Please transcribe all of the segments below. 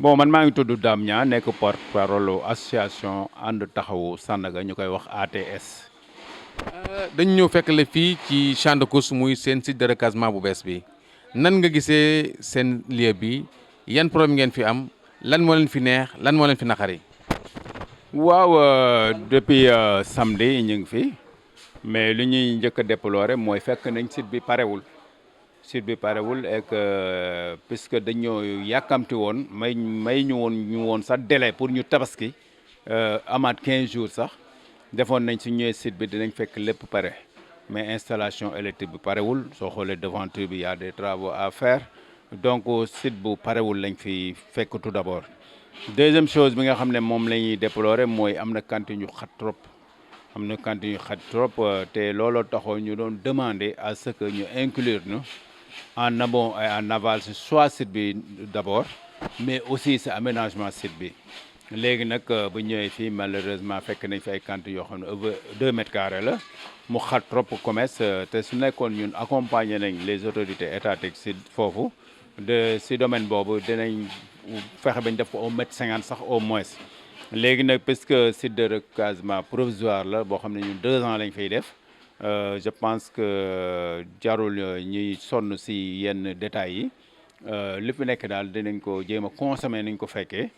bon man maa ngi tudd Dame Niang nekk porte-parole association ànd taxawu Sandaga ñu koy wax ATS. dañu ñëw fekk la fii ci champ de course muy seen site de recasement bu bees bi nan nga gisee seen lieu bi yan problème ngeen fi am lan moo leen fi neex lan moo leen fi naqari. waaw depuis samedi ñu ngi fi mais li ñuy njëkk a déplorer mooy fekk nañ site bi parewul et que puisque dañoo yàkkamti woon may ñu woon sax délai pour ñu tabaski amaat 15 jours sax defoon nañ si ñëwee site bi dinañ fekk lépp pare mais installation électrique bi parewul soo xoolee devanture bi y a des travaux à faire donc site bu parewul lañ fi fekk tout d'abord. Deuxième chose bi nga xam ne moom la ñuy déplorer mooy am na cantine yu xat trop te looloo taxoon ñu doon demander à ce que ñu inclure ñu en amont et en aval soit site bi d'abord mais aussi sa aménagement site bi léegi nag bu ñëwee fii malheureusement fekk nañ fi ay cantines yoo xam ne 2 mètres carrés la mu xat trop commerce te su nekkoon ñun accompagner nañ les autorités étatiques si foofu si domaine boobu dinañ fexe bañ def ko au mètre 50 sax au moins léegi nag puisque site de recasement provisoire la boo xam ne ñun 2 ans lañ fay def je pense que jarul ñuy sonn si yenn détails yi li fi nekk daal dinañ ko jéem a consommer nañ ko fekkee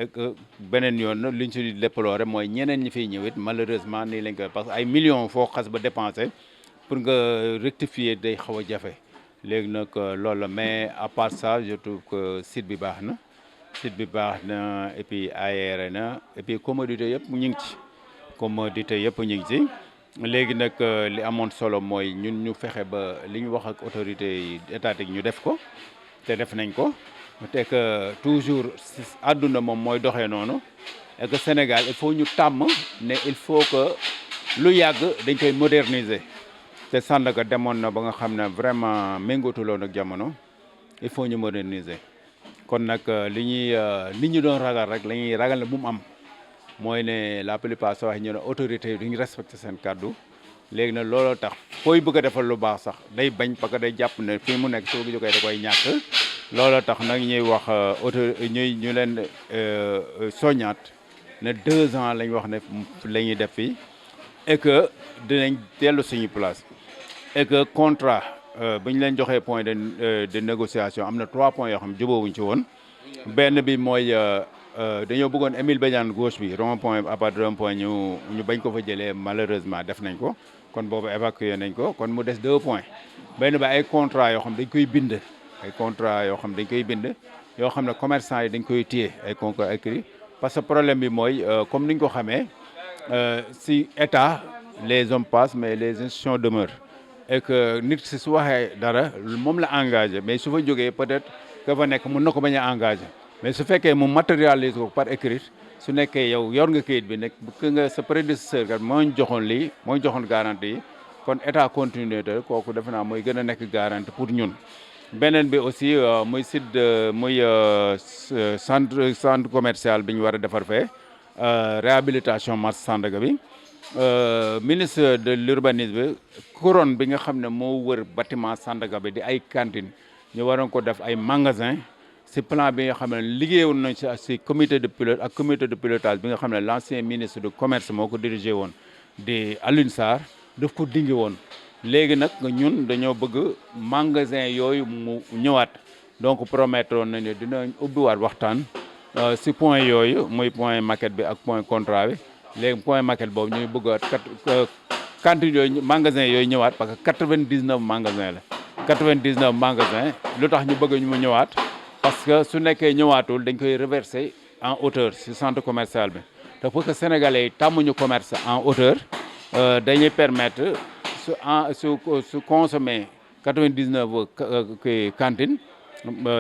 et que beneen yoon liñ si déplorer mooy ñeneen ñi fiy ñëwit malheureusement nii lañ koy parce que ay millions foo xas ba dépenser pour nga rectifier day xaw a jafe léegi nag loolu la mais à part ça je trouve que site bi baax na et puis aéré na et puis commodité yëpp ñu ngi ci léegi nag li amoon solo mooy ñun ñu fexe ba li ñu wax ak autorités yi étatiques ñu def ko te def nañ ko te que toujours àdduna moom mooy doxee noonu et que Sénégal il faut ñu tàmm ne il faut que lu yàgg dañ koy moderniser te Sandaga demoon na ba nga xam ne vraiment méngootuloon ak jamono il faut ñu moderniser kon nag li ñu doon ragal rek la ñuy ragal ne bu mu am mooy ne la plupart soo waxee ñu ne autorité yi duñu respecté seen kàddu léegi nag looloo tax fooy bëgg a defal lu baax sax day bañ parce que day jàpp ne fii mu nekk soo ko jógee da koy ñàkk looloo tax nag ñuy wax ñu leen soññaat ne 2 ans lañ wax ne la ñuy def fii et que dinañ dellu suñu place et que contrat bu ñu leen joxee point de négociation am na 3 points yoo xam ne jubóowuñ ci woon benn bi mooy dañoo bëggoon Émile Badiane gauche bi rond point à part rond point ñu bañ ko fa jëlee malheureusement def nañ ko kon boobu évacué nañ ko kon mu des 2 points benn ba ay contrat yoo xam dañ koy bind yoo xam ne commerçant yi dañ koy téye ay contrat écrit parce que problème bi mooy comme ni ñu ko xamee si état les hommes passent mais les institutions demeurent et que nit si su waxee dara moom la engagé mais su fa jógee peut-être que fa nekk mën na ko bañ a engagé mais su fekkee mu matérialise ko par écrit su nekkee yow yor nga kayit bi nekk que nga sa prédécesseur kat moo ñu joxoon lii moo ñu joxoon garantie yi kon état continuité kooku defe naa mooy gën a nekk garantie pour ñun. beneen bi aussi muy site muy centre commercial bi ñu war a defar fee réhabilitation marché Sandaga bi ministre de l'urbanisme couronne bi nga xam ne moo wër bâtiment Sandaga bi di ay cantine ñu waroon ko def ay magasin si plan bi nga xam ne liggéeyoon nañ si comité de pilote ak comité de pilotage bi nga xam ne l'ancien ministre du commerce moo ko dirigé woon di Alioune Sarr daf ko dingi woon léegi nag ñun dañoo bëgg magasin yooyu mu ñëwaat donc promettre nañu dina ubbiwaat waxtaan si point yooyu muy point maquette bi ak point contrat bi léegi point maquette boobu ñuy bëgg cantine yooyu magasin yooyu ñëwaat parce que 99 magasin la 99 magasin lu tax ñu bëgg ñu mu ñëwaat parce que su nekkee ñëwaatul dañ koy reverser en hauteur si centre commercial bi te pour que sénégalais yi tàmmuñu commerce en hauteur dañuy permettre su consommer 99 cantine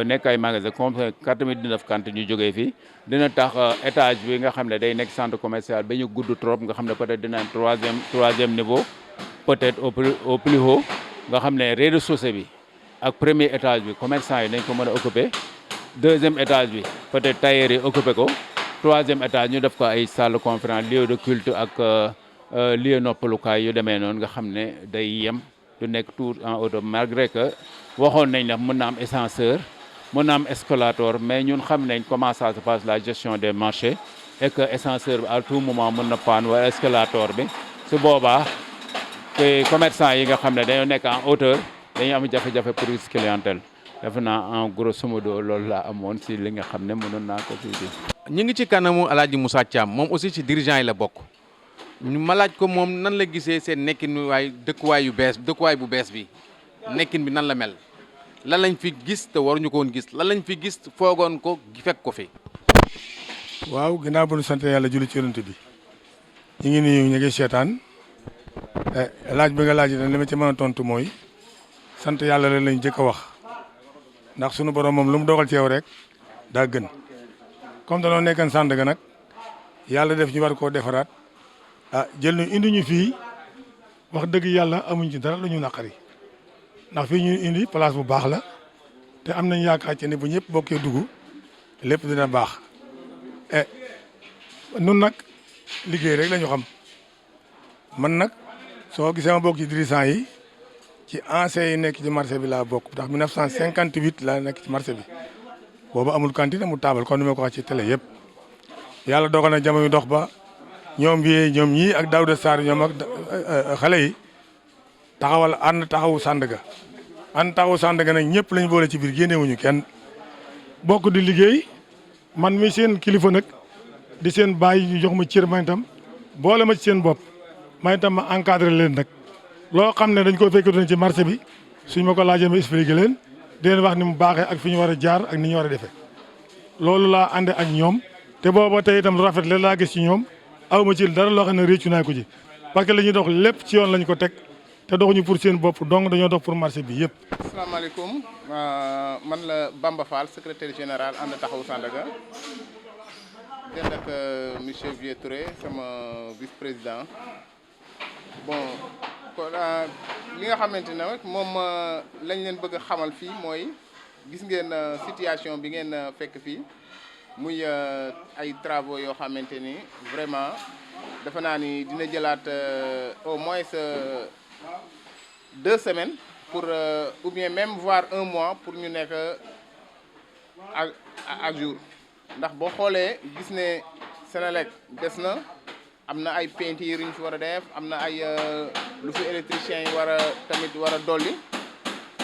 nekk ay magasin consommer 99 cantines yu jógee fii dina tax étage bi nga xam ne day nekk centre commercial ba ñu gudd trop nga xam ne peut-être dina am troisième niveau peut-être au plus haut nga xam ne rez-de-chaussée bi ak premier étage bi commerçant yi nañ ko mën a occuper deuxième étage bi peut-être tailleur yi occuper ko troisième étage ñu def ko ay salle de conférence lieu de culte ak lieu noppalukaay yu demee noonu nga xam ne day yem du nekk tout en hauteur malgré que waxoon nañ ne mën na am ascenseur mën na am escalator mais ñun xam nañ comment ça se passe la gestion des marchés et que ascenseur bi à tout moment mën na panne wala escalator bi su boobaa te commerçant yi nga xam ne dañoo nekk en hauteur dañuy am jafe-jafe pour clientèle defe naa en grosso modo loolu laa amoon si li nga xam ne mënoon naa ko fii. ñu ngi ci kanamu El Hadj Moussa Thiam moom aussi ci dirigeant yi la bokk ma laaj ko moom nan la gisee seen nekkin dëkkuwaay bu bees bi nekkin bi nan la mel lan lañ fi gis te waruñu ko woon gis lan lañ fi gis foogoon ko fekk ko fi. waaw ginnaaw bu ñu sant yàlla julli ci yonent bi ñu ngi nuyu ñu ngi seetaan laaj bi nga laaj li ma ci mën a tontu mooy sant yàlla la lañ jëkk a wax ndax sunu borom moom lu mu dogal ci yow rek daa gën comme danoo nekkan Sandaga nag yàlla def ñu war koo defaraat jël ñu indi ñu fii wax dëgg yàlla amuñ ci dara lu ñu naqari ndax fii ñu indi place bu baax la te am nañ yaakaar ci ne bu ñëpp bokkee dugg lépp dina baax nun nag liggéey rek la ñu xam man nag soo gisee ma bokk ci dirigeant yi ci anciens yi nekk ci marché bi laa bokk ndax 1958 laa nekk ci marché bi boobu amul cantine amul taabal kon ni ma ko wax ci télé yëpp yàlla dogal na jamono dox ba ñoom ñii ak Daouda Sarr ñoom ak xale yi taxawal ànd taxawu Sandaga nag ñëpp lañ boole ci biir génnewuñu kenn bokk di liggéey man mi seen kilifa nag di seen bàyyi ñu jox ma cër man itam boole ma ci seen bopp man itam ma encadré leen nag loo xam ne dañ ko fekkatu ci marché bi suñ ma ko laajee ma expliqué leen di leen wax ni mu baaxee ak fi ñu war a jaar ak ni ñu war a defee loolu laa ànd ak ñoom te booba tey itam lu rafet la laa gis ci ñoom aw ma ci dara loo xam ne réccu naa ko ci parce que li ñuy dox lépp ci yoon lañ ko teg te doxuñu pour seen bopp donc dañoo dox pour marché bi yëpp. asalaamaaleykum man la Bamba Fall secrétaire général ànd taxawu Sandaga den ak monsieur Vieux Touré sama vice président bon kon li nga xamante ne rek moom lañ leen bëgg a xamal fii mooy gis ngeen situation bi ngeen fekk fii muy ay travaux yoo xamante ni vraiment defe naa ni dina jëlaat au moins 2 semaines pour ou bien même voire 1 mois pour ñu nekk ak jour ndax boo xoolee gis ne Senelec des na am na ay peinture yu ñu fi war a def am na ay lu fi électricien yi war a tamit war a dolli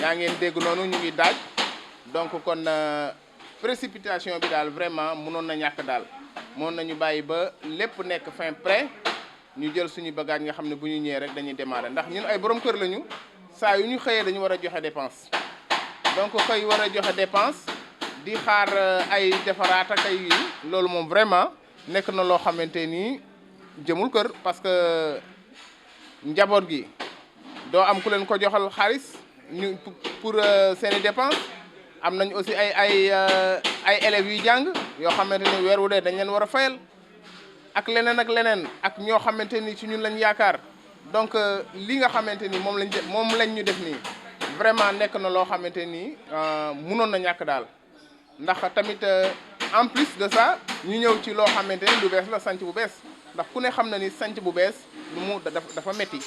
yaa ngeen dégg noonu ñu ngi daaj donc kon précipitation bi daal vraiment mënoon na ñàkk daal mënoon nañu bàyyi ba lépp nekk fin prêt ñu jël suñu bagage nga xam ne bu ñu ñëwee rek dañuy démarrer ndax ñun ay borom kër lañu saa yu ñu xëyee dañu war a joxe dépense donc xëy war a joxe dépense di xaar ay defaraat ak ay yi loolu moom vraiment nekk na loo xamante ni jëmul kër parce que njaboot gi doo am ku leen ko joxal xaalis ñu pour seeni dépense am nañ aussi ay élèves yuy jàng yoo xamante ni weer wu dee dañ leen war a fayal ak leneen ak ñoo xamante ni ci ñun lañ yaakaar donc li nga xamante ni moom lañ ñu def nii vraiment nekk na loo xamante ni mënoon na ñàkk daal ndax tamit en plus de ça ñu ñëw ci loo xamante ni lu bees la sanc bu bees ndax ku ne xam na ni sanc bu bees lu mu dafa metti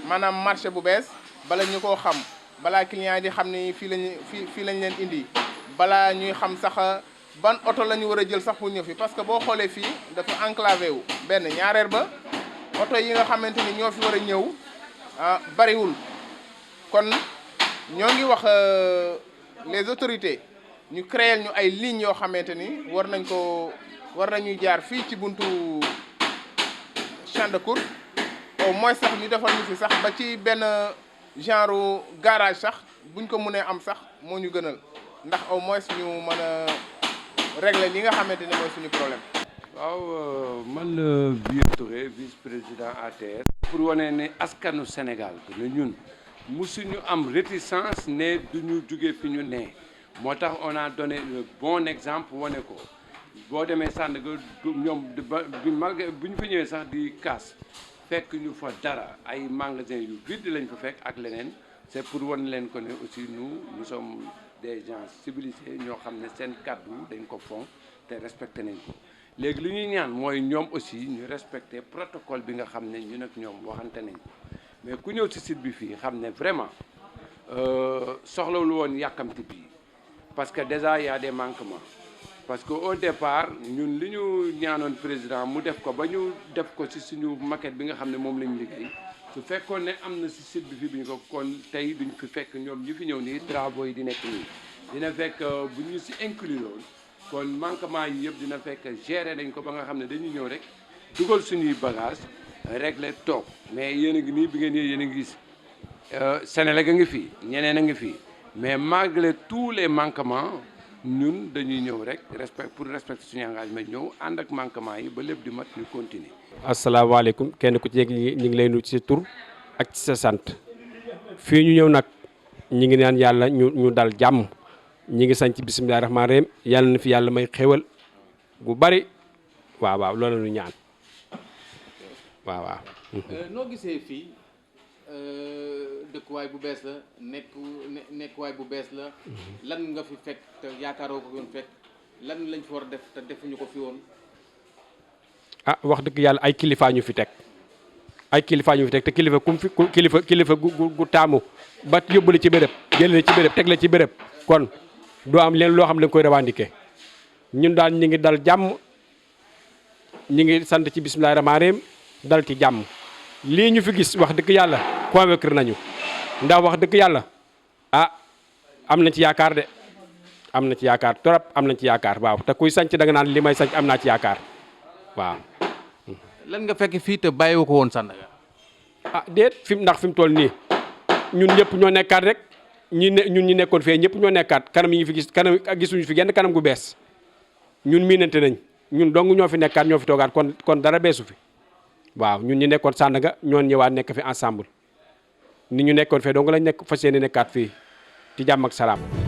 maanaam marché bu bees bala ñu koo xam balaa client yi di xam ni fii lañ leen indi balaa ñuy xam sax ban oto la ñu war a jël sax pour ñëw fi parce que boo xoolee fii dafa enclavé wu benn ñaareel ba oto yi nga xamante ni ñoo fi war a ñëw bariwul kon ñoo ngi wax les autorités ñu créer ñu ay lignes yoo xamante ni war nañuy jaar fii ci buntu champ de course au moins sax ñu defal ñu fi sax ba ci benn genre garage sax buñ ko mënee am sax moo ñu gënal ndax au moins ñu mën a régler li nga xamante ni mooy suñu problème. waaw man la Vieux Touré vice-président ATS. pour wane ne askanu Sénégal que ne ñun musuñu am réticence ne duñu jóge fi ñu ne moo tax on a donné le bon exemple wane ko boo demee Sandaga ñoom malgré bu ñu fi ñëwee sax di kaas fekk ñu fa dara ay magasin yu vide lañ fa fekk ak leneen c'est pour wane leen ko ne aussi nous sommes des gens civilisés ñoo xam ne seen kàddu dañ ko fonk te respecté nañ ko léegi li ñuy ñaan mooy ñoom aussi ñu respecté protocole bi nga xam ne ñun ak ñoom waxante nañ ko mais ku ñëw ci site bi fii xam ne vraiment soxlawul woon yàkkamti bi parce que déjà il y a des manquements parce que au départ ñun li ñu ñaanoon président mu def ko ba ñu def ko ci suñu maquette bi nga xam ne moom lañ liggéey su fekkoon ne am na ci site bi fi bi ñu ko kon tey duñ fi fekk ñoom ñu fi ñëw nii travaux yi di nekk nii dina fekk bu ñu ci inclure loon kon manquement yi yëpp dina fekk gérer nañ ko ba nga xam ne dañuy ñëw rek dugal suñuy bagage régler toog mais yéen a ngi nii bi ngeen yéen a ngi gis Senelec a ngi fii ñeneen a ngi fii mais malgré tous les manquements ñun dañuy ñëw rek pour respecter suñu engagement ñëw ànd ak manquement yi ba lépp di mat ñu continuer. asalaamaaleykum kenn ku ci nekk ñu ngi lay nuyu ci sa tur ak ci sa sant fii ñu ñëw nag ñu ngi naan yàlla ñu dal jàmm ñi ngi sañ ci bisimilah rahmaani rahim yàlla na fi yàlla may xéwal gu bari waaw loolu la ñu ñaan waaw. noo gisee fii dëkkuwaay bu bees la nekkuwaay bu bees la lan nga fi fekk te yaakaaroo ko woon fekk lan lañ fi war a def te defuñu ko fi woon. wax dëgg yàlla ay kilifaa ñu fi teg te kilifa kum fi kilifa gu taamu ba yóbbu la ci béréb jëlee la ci béréb teg la ci béréb kon doo am leen loo xam ne dañ koy revendiquer ñun daal ñi ngi dal jàmm ñi ngi sant ci bisimilah rahmaani rahim dal ci jàmm lii ñu fi gis wax dëgg yàlla convaincre nañu ndax wax dëgg yàlla am nañ ci yaakaar de am na ci yaakaar trop am nañ ci yaakaar waaw te kuy sanc da nga naan li may sanc am naa ci yaakaar waaw. lan nga fekk fii te bàyyiwu ko woon Sandaga. déet fi mu toll nii ñun ñëpp ñoo nekkaat rek ñun ñi nekkoon fee ñëpp ñoo nekkaat kanam yi ñu fi gis kanam gisuñu fi genn kanam gu bees ñun miinante nañ ñun dong ñoo fi nekkaat ñoo fi toogaat kon dara beesu fi waaw ñun ñi nekkoon Sandaga ñoon ñëwaat nekk fi ensemble ni ñu nekkoon fee dong lañ nekk fas yéene nekkaat fii ci jàmm ak salaam.